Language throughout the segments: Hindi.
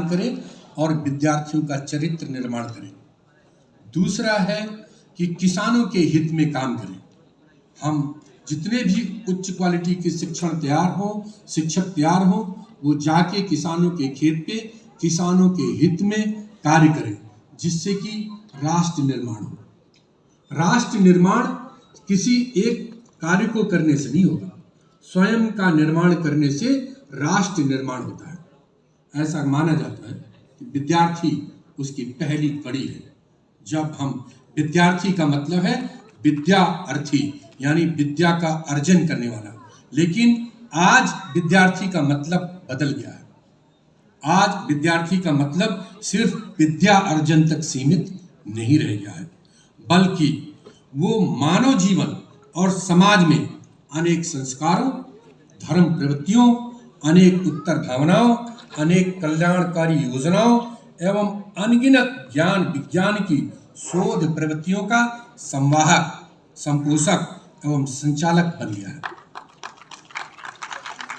प्रदान करें और विद्यार्थियों का चरित्र निर्माण करें। दूसरा है कि किसानों के हित में काम करें। हम जितने भी उच्च क्वालिटी के शिक्षक तैयार हो, वो जाके किसानों के खेत पे किसानों के हित में कार्य करें, जिससे कि राष्ट्र निर्माण हो। राष्ट्र निर्माण किसी एक कार्य को करने से नहीं होगा, स्वयं का निर्माण करने से राष्ट्र निर्माण होता है। ऐसा माना जाता है कि विद्यार्थी उसकी पहली कड़ी है। जब हम विद्यार्थी का मतलब है विद्या अर्थी, यानी विद्या का अर्जन करने वाला, लेकिन आज विद्यार्थी का मतलब बदल गया है। आज विद्यार्थी का मतलब सिर्फ विद्या अर्जन तक सीमित नहीं रह गया है, बल्कि वो मानव जीवन और समाज में अनेक संस्कारों, धर्म प्रवृत्तियों, अनेक उत्तर भावनाओं, अनेक कल्याणकारी योजनाओं एवं अनगिनत ज्ञान विज्ञान की शोध प्रवृत्तियों का संवाहक, संपोषक एवं संचालक बन गया है।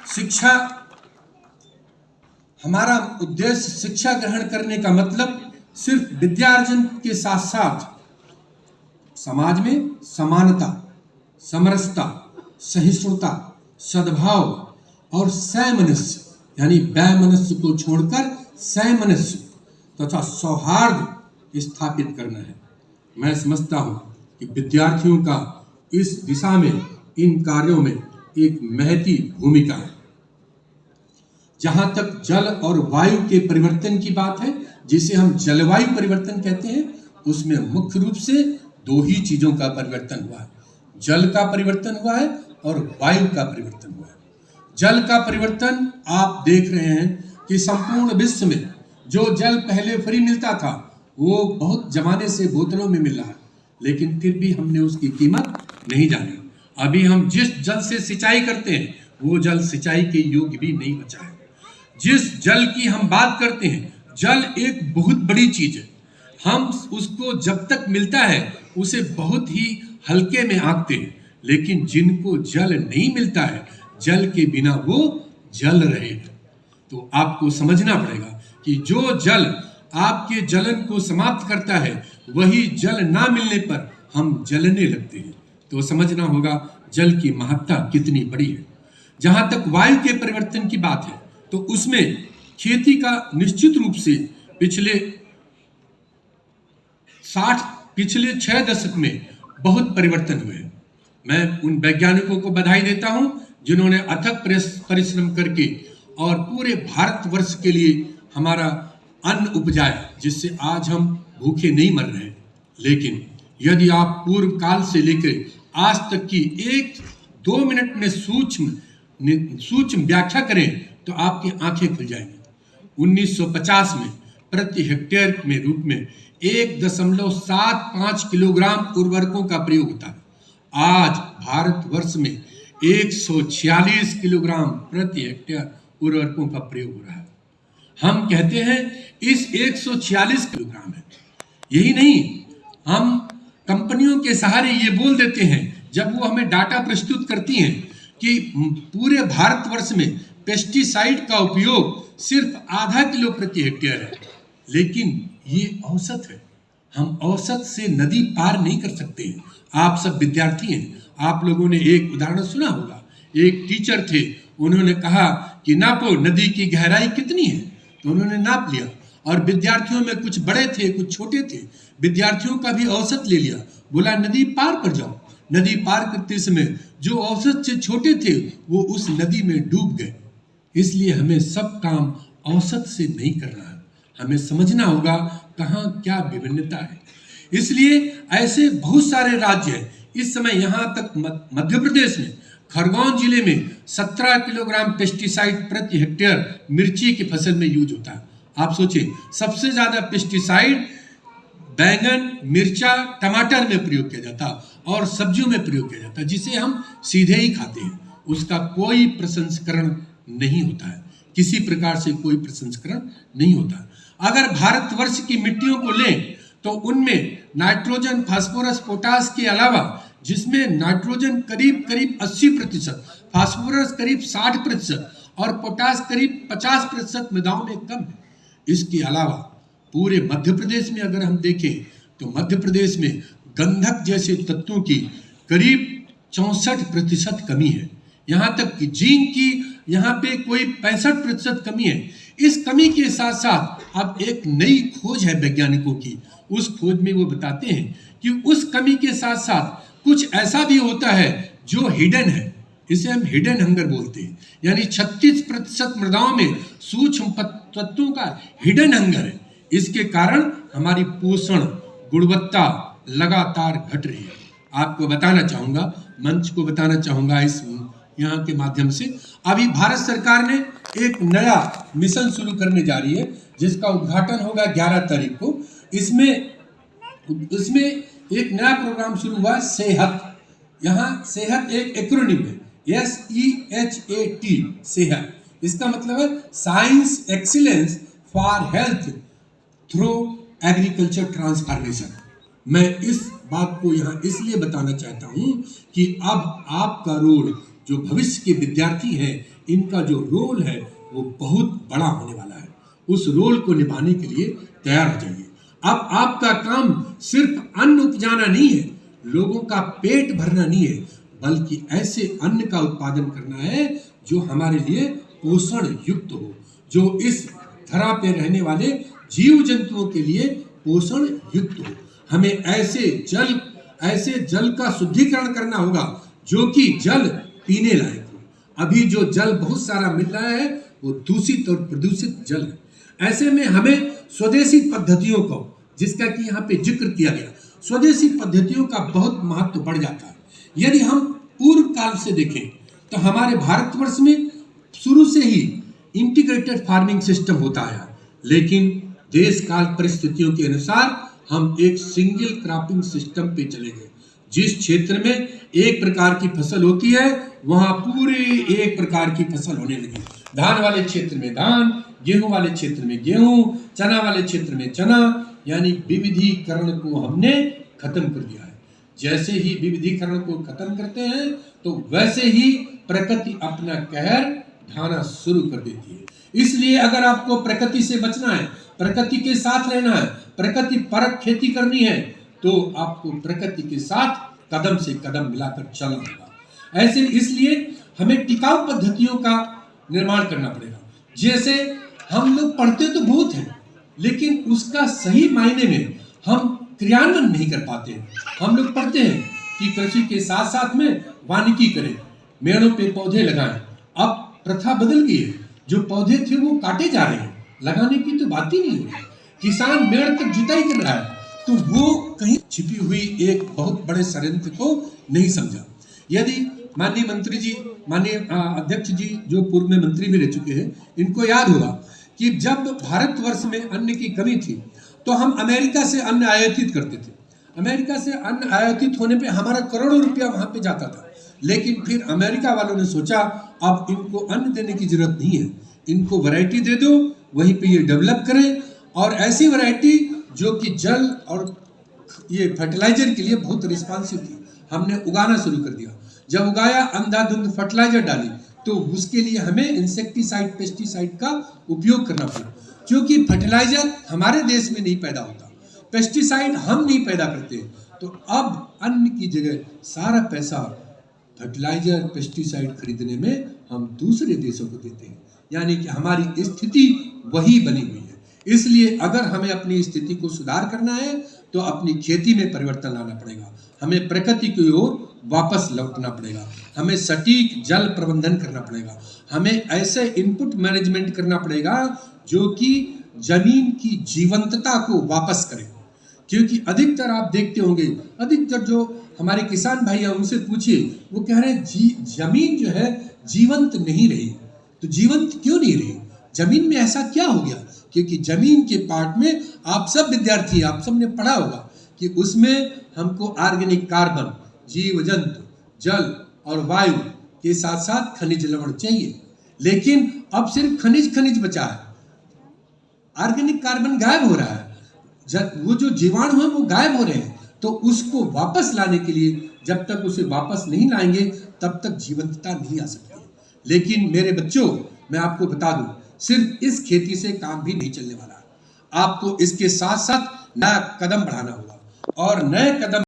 शिक्षा, हमारा उद्देश्य शिक्षा ग्रहण करने का मतलब सिर्फ विद्यार्जन के साथ साथ समाज में समानता, समरसता, सहिष्णुता, सद्भाव और सैमनस्य, यानी वैमनस्य को छोड़कर सैमनस्य तथा सौहार्द स्थापित करना है। मैं समझता हूं कि विद्यार्थियों का इस दिशा में, इन कार्यों में एक महती भूमिका है। जहां तक जल और वायु के परिवर्तन की बात है, जिसे हम जलवायु परिवर्तन कहते हैं, उसमें मुख्य रूप से दो ही चीजों का परिवर्तन हुआ है, जल का परिवर्तन हुआ है और वायु का परिवर्तन हुआ है। जल का परिवर्तन आप देख रहे हैं कि संपूर्ण विश्व में जो जल पहले फ्री मिलता था, वो बहुत जमाने से बोतलों में मिल रहा है, लेकिन फिर भी हमने उसकी कीमत नहीं जानी। अभी हम जिस जल से सिंचाई करते हैं, वो जल सिंचाई के योग्य भी नहीं बचा है। जिस जल की हम बात करते हैं, जल एक बहुत बड़ी चीज है। हम उसको जब तक मिलता है उसे बहुत ही हल्के में आंकते हैं, लेकिन जिनको जल नहीं मिलता है, जल के बिना वो जल रहे हैं। तो आपको समझना पड़ेगा कि जो जल आपके जलन को समाप्त करता है, वही जल ना मिलने पर हम जलने लगते हैं। तो समझना होगा जल की महत्ता कितनी बड़ी है। जहां तक वायु के परिवर्तन की बात है, तो उसमें खेती का निश्चित रूप से पिछले 6 दशक में बहुत परिवर्तन हुए हैं। मैं उन वैज्ञानिकों को बधाई देता हूं जिन्होंने अथक परिश्रम करके और पूरे भारतवर्ष के लिए हमारा अन्न उपजाया, जिससे आज हम भूखे नहीं मर रहे। लेकिन यदि आप पूर्व काल से लेकर आज तक की 1-2 मिनट में सूक्ष्म व्याख्या करें तो आपकी आंखें खुल जाएंगी। 1950 में प्रति हेक्टेयर में रूप में 1.75 किलोग्राम उर्वरकों का प्रयोग होता है। आज भारतवर्ष में 146 किलोग्राम प्रति हेक्टेयर उर्वरकों का प्रयोग हो रहा है। हम कहते हैं इस 146 किलोग्राम है। यही नहीं, हम कंपनियों के सहारे ये बोल देते हैं, जब वो हमें डाटा प्रस्तुत करती हैं कि पूरे भारतवर्ष में पेस्टिसाइड का उपयोग सिर्फ आधा किलो प्रति हेक्टेयर है, लेकिन ये औसत है। हम औसत से नदी पार नहीं कर सकते हैं। आप सब विद्यार्थी हैं, आप लोगों ने एक उदाहरण सुना होगा। एक टीचर थे, उन्होंने कहा कि नापो नदी की गहराई कितनी है, तो उन्होंने नाप लिया और विद्यार्थियों में कुछ बड़े थे, कुछ छोटे थे, विद्यार्थियों का भी औसत ले लिया, बोला नदी पार कर जाओ। नदी पार करते समय जो औसत से छोटे थे वो उस नदी में डूब गए। इसलिए हमें सब काम औसत से नहीं करना है, हमें समझना होगा कहाँ क्या विभिन्नता है। इसलिए ऐसे बहुत सारे राज्य हैं। इस समय यहाँ तक मध्य प्रदेश में खरगोन जिले में 17 किलोग्राम पेस्टिसाइड प्रति हेक्टेयर मिर्ची की फसल में यूज होता है। आप सोचिए, सबसे ज्यादा पेस्टिसाइड बैंगन, मिर्चा, टमाटर में प्रयोग किया जाता और सब्जियों में प्रयोग किया जाता, जिसे हम सीधे ही खाते हैं। उसका कोई प्रसंस्करण नहीं होता है, किसी प्रकार से कोई प्रसंस्करण नहीं होता। अगर भारतवर्ष की मिट्टियों को लें तो उनमें नाइट्रोजन, फास्फोरस, पोटास के अलावा, जिसमें नाइट्रोजन करीब 80%, फास्फोरस करीब 60% और पोटास करीब 50% मृदाओं में कम है। इसके अलावा पूरे मध्य प्रदेश में अगर हम देखें तो मध्य प्रदेश में गंधक जैसे तत्वों की करीब 64% कमी है। यहाँ तक कि जिंक की यहाँ पे कोई 65% कमी है। इस कमी के साथ साथ अब एक नई खोज है वैज्ञानिकों की। उस खोज में वो बताते हैं कि उस कमी के साथ साथ कुछ ऐसा भी होता है जो हिडन है, इसे हम हिडन हंगर बोलते हैं। यानी 36% मृदाओं में सूक्ष्म तत्वों का हिडन हंगर है। इसके कारण हमारी पोषण गुणवत्ता लगातार घट रही है। आपको बताना चाहूँगा, मंच को बताना चाहूँगा इस यहाँ के माध्यम से, अभी भारत सरकार ने एक नया मिशन शुरू करने जा रही है जिसका उद्घाटन होगा 11 तारीख को। इसमें एक नया प्रोग्राम शुरू हुआ, सेहत। यहाँ सेहत एक एक्रोनिम है, SEHAT, सेहत। इसका मतलब है science excellence for health through agriculture transformation. मैं इस बात को यहाँ इसलिए बताना चाहता हूँ कि अब आपका रोल, जो भविष्य के विद्यार्थी हैं, इनका जो रोल है वो बहुत बड़ा होने वाला है। उस रोल को निभाने के लिए तैयार हो जाइए। अब आपका काम सिर्फ अन्न उपजाना नहीं है, लोगों का पेट भरना नहीं है, बल्कि ऐसे अन्न का उत्पादन करना है जो हमारे लिए पोषण युक्त हो, जो इस धरा पे रहने वाले जीव जंतुओं के लिए पोषण युक्त हो। हमें ऐसे जल का शुद्धिकरण करना होगा जो कि जल पीने लायक हो। अभी जो जल बहुत सारा मिल रहा है वो दूषित और प्रदूषित जल है। ऐसे में हमें स्वदेशी पद्धतियों को, जिसका कि यहाँ पे जिक्र किया गया, स्वदेशी पद्धतियों का बहुत महत्व बढ़ जाता है। यदि हम पूर्व काल से देखें तो हमारे भारतवर्ष में शुरू से ही इंटीग्रेटेड फार्मिंग सिस्टम होता आया, लेकिन देश काल परिस्थितियों के अनुसार हम एक सिंगल क्रॉपिंग सिस्टम पे चले गए। जिस क्षेत्र में एक प्रकार की फसल होती है वहां पूरे एक प्रकार की फसल होने लगी। धान वाले क्षेत्र में धान, गेहूं वाले क्षेत्र में गेहूं, चना वाले क्षेत्र में चना, यानी विविधीकरण को हमने खत्म कर दिया है। जैसे ही विविधीकरण को खत्म करते हैं तो वैसे ही प्रकृति अपना कहर ढाना शुरू कर देती है। इसलिए अगर आपको प्रकृति से बचना है, प्रकृति के साथ रहना है, प्रकृति परक खेती करनी है, तो आपको प्रकृति के साथ कदम से कदम मिलाकर चलना होगा। ऐसे इसलिए हमें टिकाऊ पद्धतियों का निर्माण करना पड़ेगा। जैसे हम लोग पढ़ते तो बहुत हैं, लेकिन उसका सही मायने में हम क्रियान्वयन नहीं कर पाते हैं। हम लोग पढ़ते हैं कि कृषि के साथ साथ में वानिकी करें, मेड़ों पे पौधे लगाएं। अब प्रथा बदल गई है, जो पौधे थे वो काटे जा रहे हैं, लगाने की तो बात ही नहीं हो रही। किसान मेड़ तक जुताई कर रहा है, तो वो कहीं छिपी हुई एक बहुत बड़े षड्यंत्र को नहीं समझा। यदि माननीय मंत्री जी, माननीय अध्यक्ष जी, जो पूर्व में मंत्री भी रह चुके हैं, इनको याद होगा कि जब भारतवर्ष में अन्न की कमी थी तो हम अमेरिका से अन्न आयातित करते थे। अमेरिका से अन्न आयातित होने पे हमारा करोड़ों रुपया वहां पे जाता था। लेकिन फिर अमेरिका वालों ने सोचा अब इनको अन्न देने की जरूरत नहीं है, इनको वैरायटी दे दो, वहीं पे ये डेवलप करें, और ऐसी वैरायटी जो कि जल और ये फर्टिलाइजर के लिए बहुत रिस्पॉन्सिव थी। हमने उगाना शुरू कर दिया। जब उगाया, अंधाधुंध फर्टिलाइजर डाली, तो उसके लिए हमें इंसेक्टिसाइड, पेस्टिसाइड का उपयोग करना पड़ा, क्योंकि फर्टिलाइजर हमारे देश में नहीं पैदा होता, पेस्टिसाइड हम नहीं पैदा करते। तो अब अन्न की जगह सारा पैसा फर्टिलाइजर, पेस्टिसाइड खरीदने में हम दूसरे देशों को देते हैं, यानी कि हमारी स्थिति वही बनी हुई है। इसलिए अगर हमें अपनी स्थिति को सुधार करना है तो अपनी खेती में परिवर्तन लाना पड़ेगा, हमें प्रकृति की ओर वापस लौटना पड़ेगा, हमें सटीक जल प्रबंधन करना पड़ेगा, हमें ऐसे इनपुट मैनेजमेंट करना पड़ेगा जो कि जमीन की जीवंतता को वापस करे। क्योंकि अधिकतर आप देखते होंगे, अधिकतर जो हमारे किसान भाई हैं उनसे पूछिए, वो कह रहे हैं जमीन जो है जीवंत नहीं रही। तो जीवंत क्यों नहीं रही? जमीन में ऐसा क्या हो गया? क्योंकि जमीन के पार्ट में आप सब विद्यार्थी, आप सब ने पढ़ा होगा कि उसमें हमको ऑर्गेनिक कार्बन, जीव जंतु, जल और वायु के साथ साथ खनिज लवण चाहिए। लेकिन अब सिर्फ खनिज बचा है, ऑर्गेनिक कार्बन गायब हो रहा है, वो जो जीवाणु है वो गायब हो रहे हैं। तो उसको वापस लाने के लिए जब तक उसे वापस नहीं लाएंगे तब तक जीवंतता नहीं आ सकती। लेकिन मेरे बच्चों, मैं आपको बता दूं, सिर्फ इस खेती से काम भी नहीं चलने वाला। आपको इसके साथ साथ नया कदम बढ़ाना होगा और नए कदम